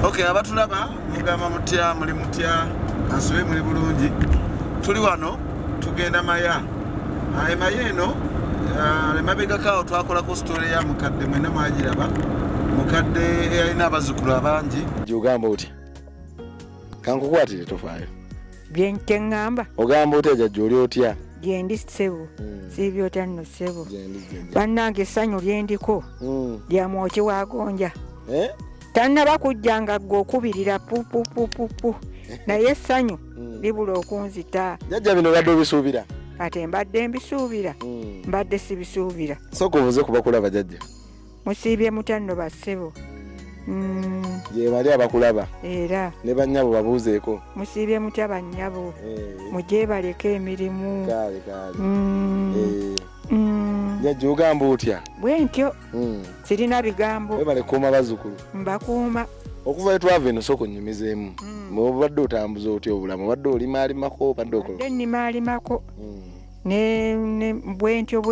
Okay, abatulaba mugamba mutya muli mutya asube muli bulungi tuli wano tugenda maya maya eno mabega kawo twakolako story ya mukadde mwena mwagiraba mukadde alina abazzukulu abangi gyogamba otya kankukwatire tofaayo byenke ngamba ogamba otya jajja oli otya gyendi ssebo siibyo otya nno ssebo bannange essanyu lyendiko lyamwoki wagonja tannaba kujjanga ggwe okubirira pupupupupu naye essanyu libula okunzita jajja bino badde obisuubira ate mbadde mbisuubira mbadde sibisuubira sooka obuze kubakulaba jajja musiibye mutya nno bassebo gye bali abakulaba era ne bannyabo babuuzeeko musiibye mutya bannyabo mujje baleka emirimu jajja ogamba otya bwe ntyo sirina bigambo webale kuuma bazzukulu mbakuuma okuva etwava eno sooka onnyumizeemu obadde otambuza otya obulamu obadde olimaalimako obadde okola badde nnimaalimako ne bwentyo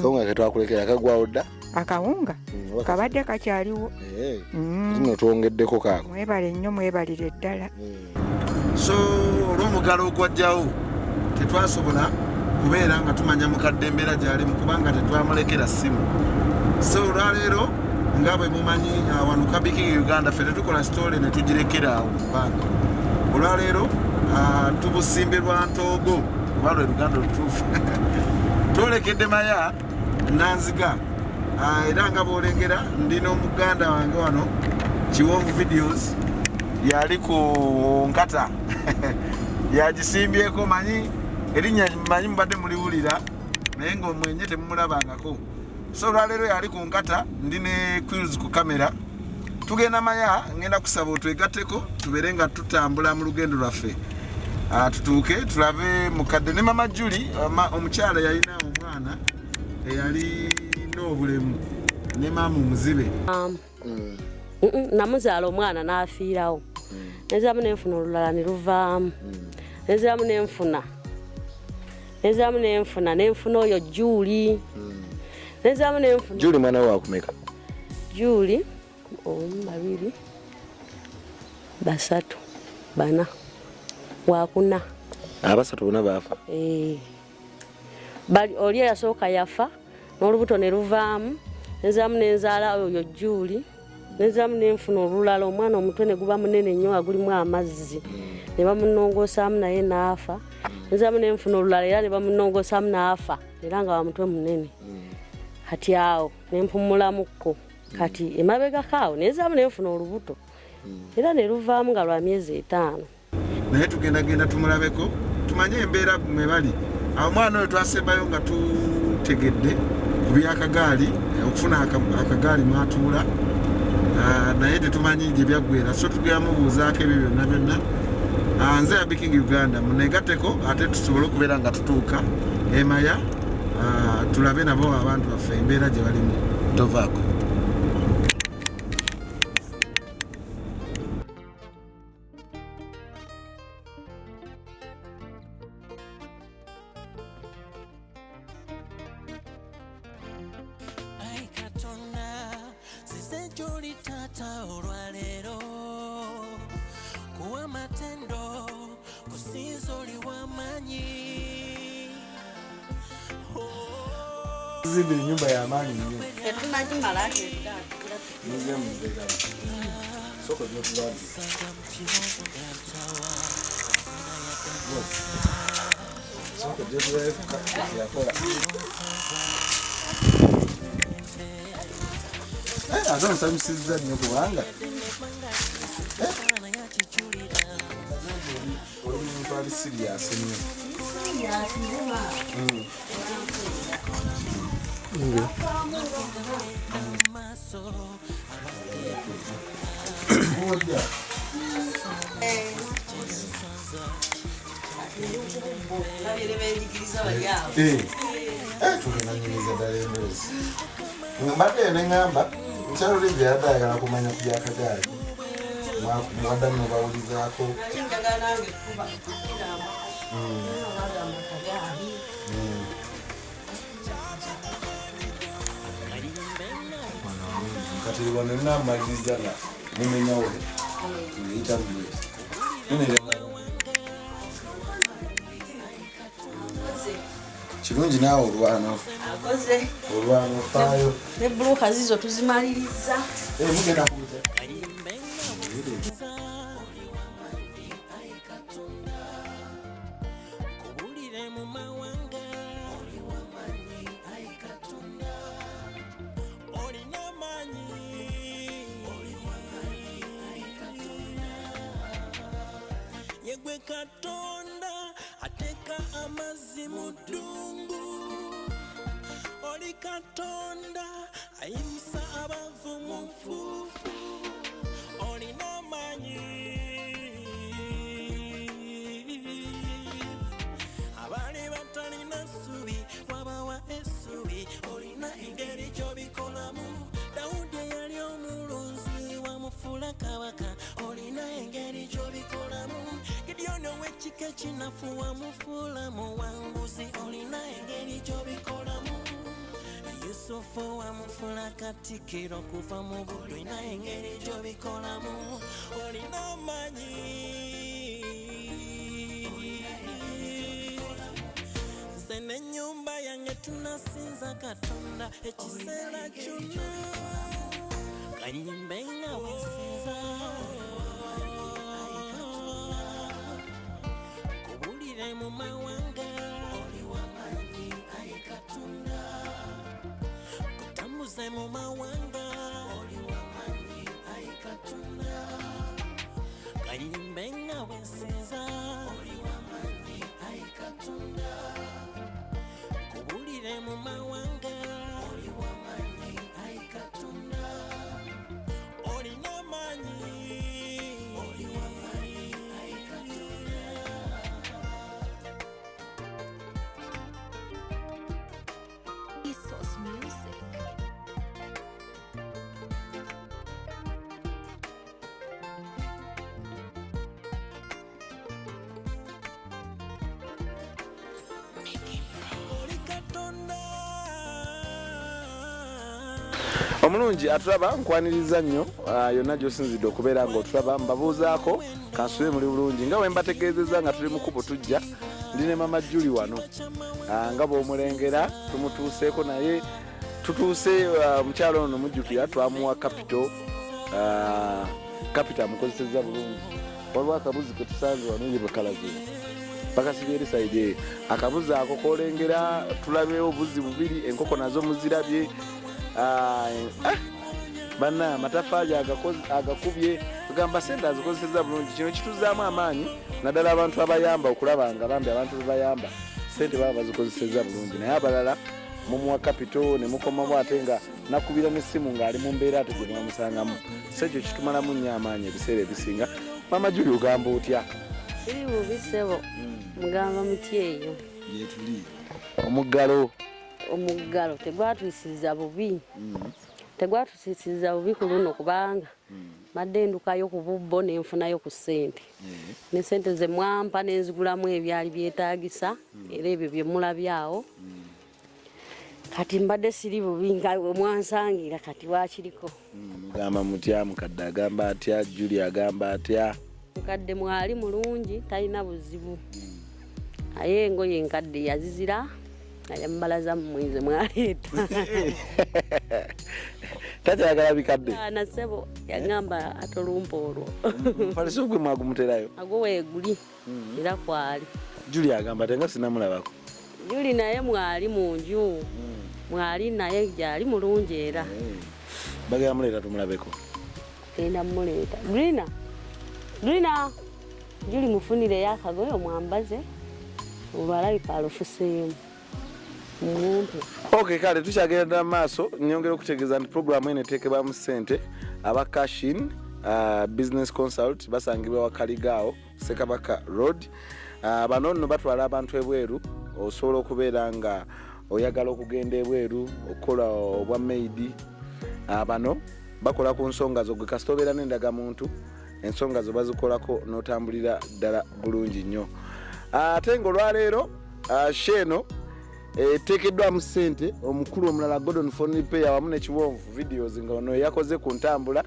kawunga ketwakulekera kagwawo dda akawunga kabadde kakyaliwo kino twongeddeko kaako mwebale nnyo mwebalire ddala so olw'omugalo ogwajjawo tetwasobola kubeera nga tumanya mukadde embeera gy'alimu kubanga tetwamulekera ssimu so olwaleero nga bwe mumanyi wano Kabiki Uganda ffe tetukola story ne tugirekera awo mu bbanga olwaleero tubusimbe lwa ntoogo kuba lwe luganda olutuufu twolekedde maya nanziga era nga bwolengera ndina omuganda wange wano Kiwonvu videos yali ku nkata yagisimbyeko manyi erinnya manyi mubadde muliwulira naye ng'omwenye temumulabangako so olwaleero yali ku nkata ndi ne quills ku kamera tugenda maya ngenda kusaba otwegatteko tubeere nga tutambula mu lugendo lwaffe tutuuke tulabe mukadde ne mama Juli omukyala yalina omwana eyalina obulemu ne maama omuzibe namuzaala omwana n'afiirawo neziramu nenfuna olulala ne luvaamu neziramu nenfuna oyo Juli neziramu nenfuna Juli mwana we wakumeka Juli 2 3 4 wakuna abasatu bonna baafa bali oli yasooka yafa n'olubuto ne luvaamu neziramu nenzaala oyo Juli neziramu nenfuna olulala omwana omutwe ne guba munene nnyo nga gulimu amazzi ne bamunongosaamu naye n'afa neziramu nenfuna olulala era ne bamunongosaamu n'afa era nga wamutwe munene kati awo nempumulamukko kati emabega kaawo neziramu nenfuna olubuto era ne luvaamu nga lwa myezi 5 naye tugendagenda tumulabeko tumanye embeera mwe bali awo omwana oyo twasembayo nga tutegedde ku byakagaali okufuna akagaali mwatuula naye tetumanyi gye byaggwera so tugenda mubuuzaako ebyo byonna nze Abamuyamba Uganda munegatteko ate tusobole okubeera nga tutuuka emaya tulabe nabo abantu baffe embeera gye balimu tovaako Zimbiri nyumba ya amani nnyo. Tunagimala ate Muzimu mbega. Soko zinatulandi. Soko jebwe yakola. Azon samusizza nnyo kubanga. Oli muntu ali serious nnyo. Mbadde neŋŋamba mukyalo lingi yadde ayagala kumanya ku byakagaali mwadda nno bawulizaako kati wano namaliriza mumenyawe ngiyita mwe kirungi naawe olwano faayo ne buluka zizo tuzimaliriza mugenda kuuza Yegwe Katonda ateka amazzi mu ddungu. Oli Katonda ayimusa abavu mu nfuufu. Olina amaanyi. Abaali batalina ssubi wabawa essubi. Olina engeri gy'obikolamu. Dawudi yali omulunzi wamufuula kabaka. Olina engeri gy'obikolamu. Gideoni ow'ekika ekinafu wamufuula muwanguzi. Olina engeri gy'obikolamu. Yusufu wamufuula katikkiro kuva mu buddu. Olina engeri gy'obikolamu. Olina amaanyi. Nze n'ennyumba yange tunasinza Katonda ekiseera kyonna. Kanyimbe nga weesinza. Kubulire mu mawanga. Oli w'amaanyi ayi Katonda. Kutambuze mu mawanga. Oli w'amaanyi ayi Katonda. Kanyimbe nga weesinza. Oli w'amaanyi ayi Katonda. Kubulire mu mawanga. Oli w'amaanyi ayi Katonda. Olina amaanyi. Oli w'amaanyi ayi Katonda. Isos Music. Oli Katonda. omulungi atulaba nkwaniriza nnyo yonna gy'osinzidde okubeera ng'otulaba mbabuuzaako kansube muli bulungi nga bwe mbategeezezza nga tuli mu kkubo tujja ndi ne mama Juli wano nga bw'omulengera tumutuuseeko naye tutuuse mukyalo ono mujjukira twamuwa kapito amukozesezza bulungi waliwo akabuzi ke tusanze wano ye bwe kalagire bakasibye eri sayidi eyo akabuzi ako koolengera tulabeewo obuzi bubiri enkoko nazo muzirabye banna amatafaali agakubye tugamba sente azikozesezza bulungi kino kituzaamu amaanyi naddala abantu abayamba okulaba nga bambi abantu bebayamba sente baba bazikozesezza bulungi naye abalala mumuwa kapito ne mukomamu ate nga nakubira n'essimu ng'ali mu mbeera ate gye mwamusangamu so ekyo kitumalamu nnyo amaanyi ebiseera ebisinga mama Juli ogamba otya biri bubi ssebo mugamba muti eyo yetuli omuggalo tegwatwisiriza bubi tegwatwisiriza bubi ku luno kubanga madde endukayo ku bubbo nenfunayo ku ssente ne ssente ze mwampa nenzigulamu ebyali byetaagisa era ebyo bye mulabyawo kati mbadde siri bubi nga we mwansangira kati wakiriko mugamba mutya mukadde agamba atya Juli agamba atya mukadde mwali mulungi talina buzibu aye engoye enkadde yazizira ayambalaza mumwize mwaleeta takyagala bikadde na ssebo yagamba atolumpa olwo falisa ogwe mwagumuterayo agwo weeguli era kwali Juli agamba tenga sinamulabako Juli naye mwali mu nju mwali naye gyali mulungi era bagenda muleeta tumulabeko genda mmuleeta Grina Juli mufunireyo akagoye omwambaze olwo alabika alufuseemu mumpe okay kale tukyagenda mu maaso nyongera okutegeeza nti programu eno eteekebwamu ssente aba cashin business consult basangibwa wakaligaawo Sekabaka Road bano nno batwala abantu ebweru osobola okubeera nga oyagala okugenda ebweru okukola obwa maidi bano bakola ku nsonga zo gwe kasita obeera n'endagamuntu ensonga zo bazikolako n'otambulira ddala bulungi nnyo ate ng'olwaleero sheeno tekeddwamu ssente omukulu omulala Gordon Fonripe awamu n'ekiwonvu videos nga ono yakoze ku ntambula.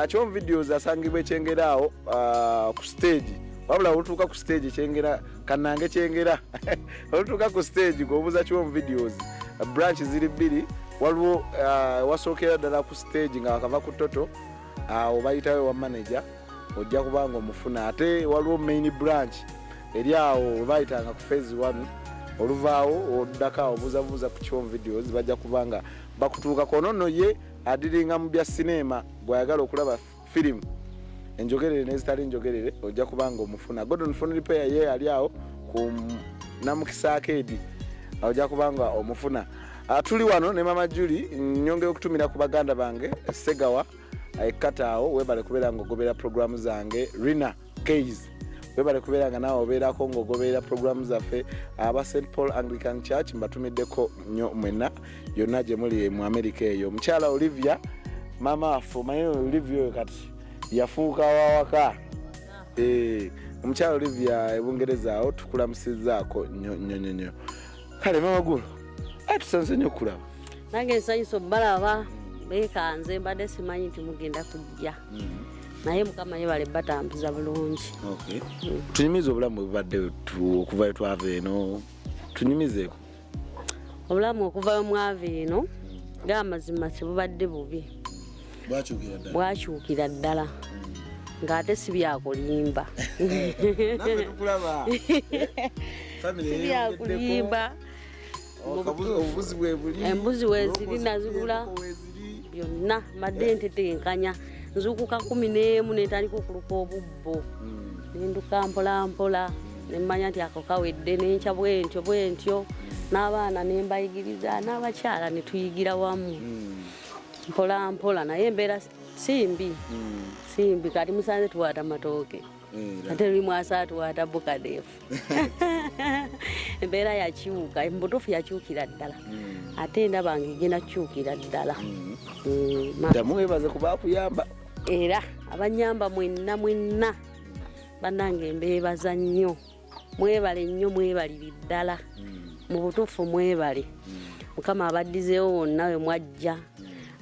Kiwonvu videos asangibwa Ekyengera awo ku stage. Wabula olutuuka ku stage Kyengera kannange Kyengera olutuuka ku stage ng'obuuza Kiwonvu videos branch ziri bbiri. Waliwo wasookera ddala ku stage nga wakava ku toto awo bayitawe wa manager ojja kubanga omufuna. Ate waliwo main branch eri awo bayitanga ku phase 1 oluvaawo oddaka obuuzabuuza ku Kiwonvu videos bajja kubanga bakutuuka konono ye adiringa mu bya sinema gwayagala okulaba firimu enjogerere n'ezitali njogerere ojja kubanga omufuna. Gordon Fonripe ye ali awo ku Namukisa Arcade ojja kubanga omufuna. Tuli wano ne Mama Julie nyongera okutumira ku baganda bange Segawa ekkataawo webale kubeera ng'ogobera programu zange Rina Case webale kubeera nga naawe obeerako ng'ogobera programu zaffe aba St Paul Anglican Church mbatumiddeko nnyo mwenna yonna gye muli mu America eyo. Mukyala Olivia mama affe omanyi Olivia oyo kati yafuuka wawaka omukyala Olivia ebungereza awo tukulamusizaako nnyo. Kale mama gulo tusanze nnyo okulaba. Nange nsanyusa obbalaba beekanze mbadde simanyi nti mugenda kujja naye Mukama yebale batambuza bulungi. Tunyumize obulamu bwebubadde okuva twava eno tunyumizeeko. Obulamu okuva mwava eno ng'amazima tebubadde bubi bwakyukira ddala ng'ate si byakulimba sibyakulimba embuzi weeziri nazigula byonna madde ntetenkanya nzukuka 11 netandika okuluka obubbo nenduka mpolampola nemmanya nti ako kawedde nenkya bwentyo n'abaana nembayigiriza n'abakyala netuyigira wamu mpolampola naye embeera simbi kati musanze tuwaata matooke ate luli mwasa tuwaata bukadeefu embeera yakyuka embutuufu yakyukira ddala ate ndaba ng'egenda kukyukira ddala. Mwebaze ku baakuyamba era abanyamba mwenna bannange mbeebaza nnyo mwebale nnyo mwebaliri ddala mu butuufu mwebale Mukama abaddizeewo wonna we mwajja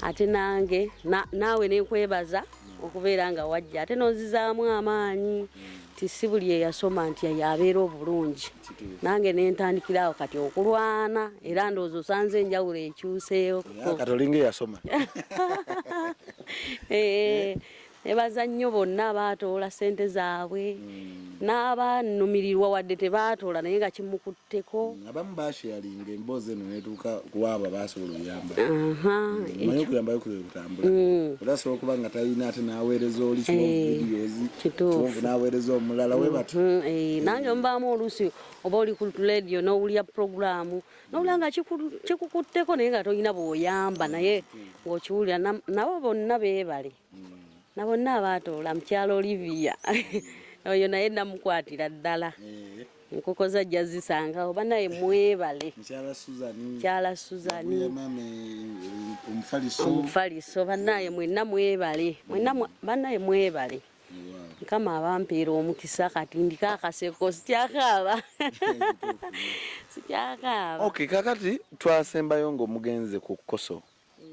ate nange naawe nenkwebaza okubeera nga wajja ate nozizaamu amaanyi ti si buli eyasoma nti yabeera obulungi nange nentandikirawo kati okulwana era ndowooza osanze enjawulo ekyuseeyo katolinga eyasoma nebaza nnyo bonna abaatoola ssente zaabwe n'abanumirirwa wadde tebaatoola naye nga kimukutteko abamu basharinga emboozi eno netuuka kuwaaba basobola oyamba manyi okuyambayo kutambula olasobola okuba nga talina ate n'aweereza oli kiwonvu n'aweereza omulala we bati nange omubaamu oluusi oba oli ku radio n'owulya programu n'owulira nga kikukutteko naye nga tolina bw'oyamba naye ng'okiwulira nabo bonna beebale na bonna abaatoola mukyalo Olivia oyo naye namukwatira ddala enkoko zajja zisanga oba naye mwebale mukyala Suzani omufaliso bannaye mwenna mwebale bannaye mwebale Mukama abampeera omukisa kati ndika akaseko sikyakaaba kakati twasembayo ng'omugenze ku kkoso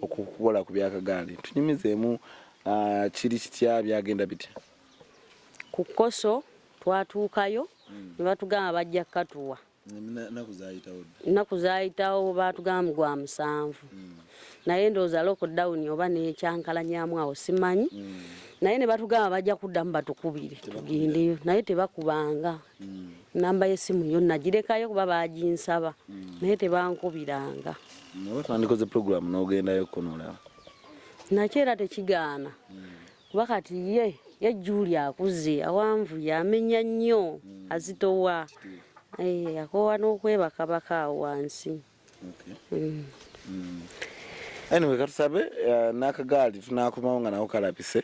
okukola ku byakagaali tunyumizeemu kiri kitya byagenda bitya ku kkoso twatuukayo ne batugamba bajja katuwa ennaku zaayitawo batugamba gwa 7 naye ndowooza lockdown oba nekyankalanyamu awo simanyi naye ne batugamba bajja kuddamu batukubire tugendeyo naye tebakubanga namba y'essimu yo nagirekayo kuba baginsaba naye tebankubiranga twandikoze programu n'ogendayo konola nakyera tekigaana kuba kati ye Julie akuze awanvu yamenya nnyo azitowa akoowa n'okwebakabaka awo wansi. Anyway katusabe n'akagaali tunaakomawo nga nako kalapise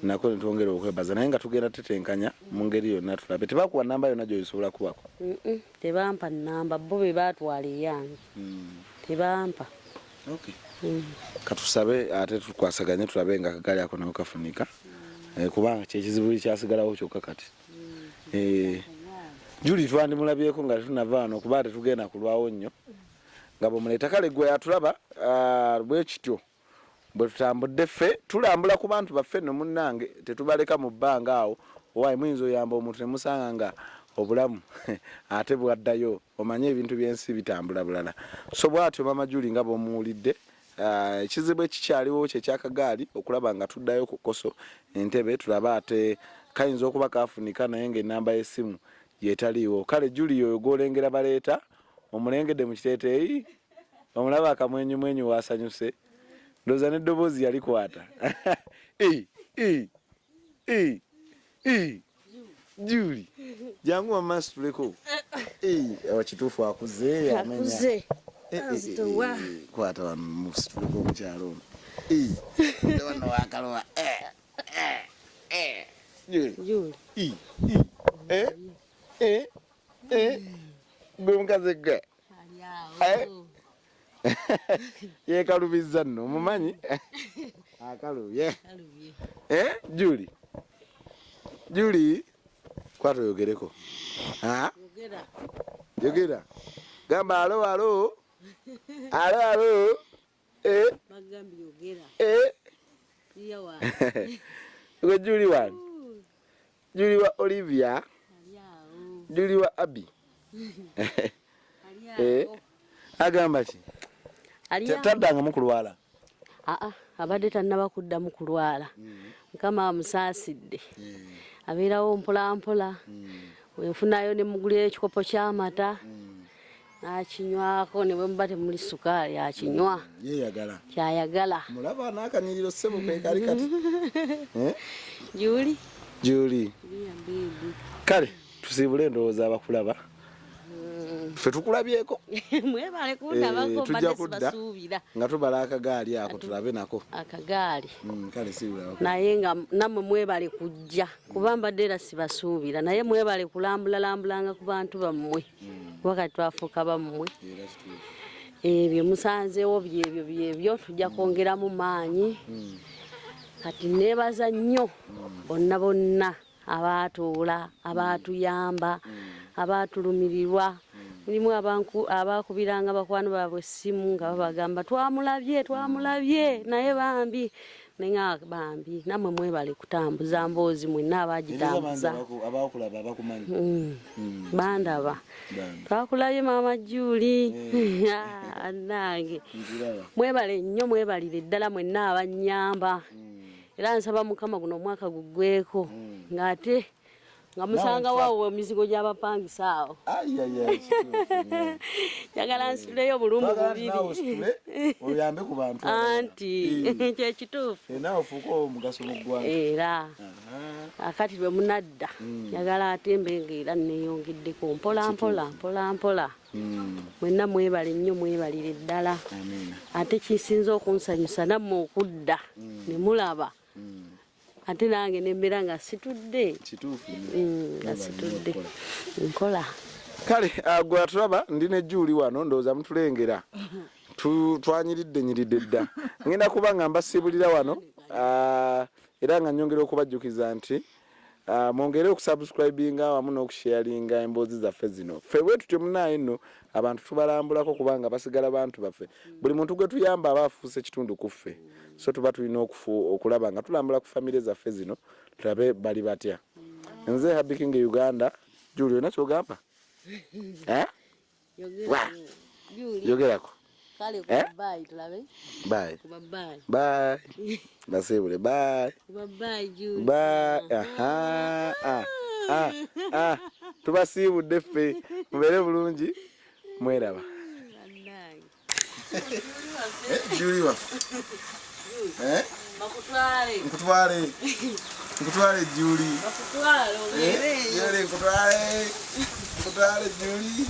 nako netwongera okwebaza naye nga tugenda tetenkanya mu ngeri yonna tulabe tebakuwa namba yonna gy'osobola kubako tebampa namba bo be baatwala eyange tebampa. Katusabe ate tukwasaganye tulabe nga akagaali ako nako kafunika kubanga kyekizibu kyasigalawo kyokka kati. Julie twandimulabyeko nga tunava wano kuba tetugenda kulwawo nnyo nga bwemuleta kale gwe atulaba bwe kityo bwe tutambudde ffe tulambula ku bantu baffe nno munnange tetubaleka mu bbanga awo owaayi muyinza oyamba omuntu ne musanga nga obulamu ate bwaddayo omanye ebintu by'ensi bitambula bulala so bw'atyo mama Julie nga bw'omuwulidde ekizibu ekikyaliwo kyekyakagaali okulaba nga tuddayo ku koso entebe tulaba ate kayinza okuba kafunika naye ng'ennamba y'essimu yeetaliiwo kale Julie oyo gw'olengera baleeta omulengedde mu kiteeteeyi omulaba akamwenyumwenyu waasanyuse ndowooza n'eddoboozi yalikwata Julie jangu amaaso tuleko kituufu akuze amenya kwata wano musituleko omukyalo ono wano wakalowa Julie gwe mukazi gwe yekalubizza nno omumanyi akalubye Julie kwata oyogereko yogera gamba alo gwe Julie wano Julie wa Olivia Julie wa Abi agamba ki taddanga mukulwala abadde tannaba kuddamu kulwala mukama amusaasidde abeerawo mpolampola wenfunayo ne mugulira ekikopo ky'amata n'akinywako ne bwe muba temuli sukaali akinywa kyayagala mulaba n'akanyiriro ssebo kekali kati Julie kale tusiibule endowooza abakulaba ffe tukulabyeko mwebale kundabako tujja kudda nga tubala akagaali ako tulabe nako akagaali kale siibula naye nga nammwe mwebale kujja kuba mbadde era sibasuubira naye mwebale kulambulalambulanga ku bantu bammwe kuba kati twafuuka bammwe ebyo musanzeewo byebyo tujja kwongeramu maanyi kati neebaza nnyo bonna abaatuula abaatuyamba abaatulumirirwa mulimu abaakubiranga bakwano baabwe essimu nga babagamba twamulabye naye bambi naye nga bambi nammwe mwebale kutambuza mboozi mwenna abaagitambuza bandaba twakulabye mama Julie annange mwebale nnyo mwebalire ddala mwenna abannyamba era nsaba mukama guno omwaka guggweko ng'ate nga musanga waawo emizigo gy'abapangisa awo njagala nsituleyo bulumu bubiri oyambe ku bantu anti kyekituufu naawe ofuuka omugaso mu ggwanga era akati lwe munadda njagala ate mbenga era neeyongeddeko mpolampola mwenna mwebale nnyo mwebalire ddala ate kisinza okunsanyusa nammwe okudda ne mulaba ate nange nembeera nga situdde nkola kale gwe atulaba ndi ne Julie wano ndowooza mutulengera twanyiridde dda ngenda kuba nga mbasiibulira wano era nga nyongera okubajjukiza nti mwongere okusubscribinga wamu n'okusharinga emboozi zaffe zino ffe bwe tutyo munaaye nno abantu tubalambulako kubanga basigala bantu baffe buli muntu gwe tuyamba aba afuuse kitundu ku ffe so tuba tulina okulaba nga tulambula ku famire zaffe zino tulabe bali batya nze Happy King Uganda Julie olina kyogamba yogerako kale bye tulabe bye basiibule bye Julie bye tubasiibudde ffe mubeere bulungi mweraba Julie waffe nkutwale Julie nkutwale Julie